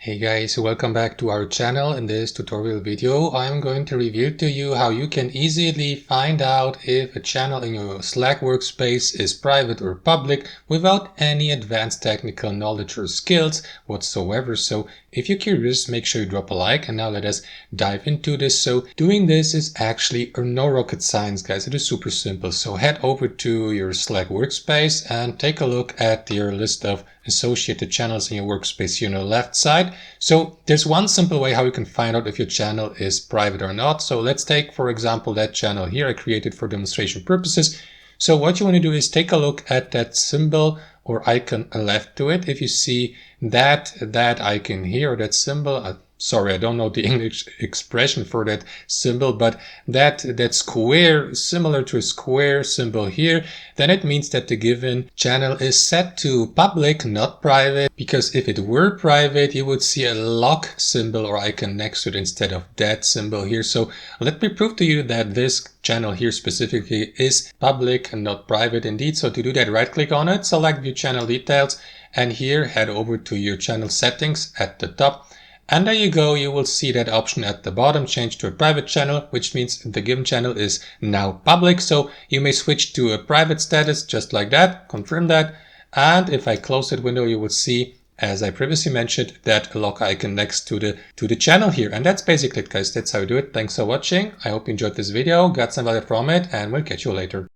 Hey guys, welcome back to our channel. In this tutorial video, I'm going to reveal to you how you can easily find out if a channel in your Slack workspace is private or public without any advanced technical knowledge or skills whatsoever. So if you're curious, make sure you drop a like, and now let us dive into this. So doing this is actually no rocket science, guys. It is super simple. So head over to your Slack workspace and take a look at your list of associated channels in your workspace here on the left side. So there's one simple way how you can find out if your channel is private or not. So let's take, for example, that channel here I created for demonstration purposes. So what you want to do is take a look at that symbol or icon left to it. If you see that icon here, or that symbol, sorry, I don't know the English expression for that symbol, but that square, similar to a square symbol here, then it means that the given channel is set to public, not private, because if it were private, you would see a lock symbol or icon next to it instead of that symbol here. So let me prove to you that this channel here specifically is public and not private indeed. So to do that, right click on it, select view channel details, and here head over to your channel settings at the top. And there you go, you will see that option at the bottom, change to a private channel, which means the given channel is now public. So you may switch to a private status just like that, confirm that. And if I close that window, you will see, as I previously mentioned, that lock icon next to the channel here. And that's basically it, guys. That's how you do it. Thanks for watching. I hope you enjoyed this video, got some value from it, and we'll catch you later.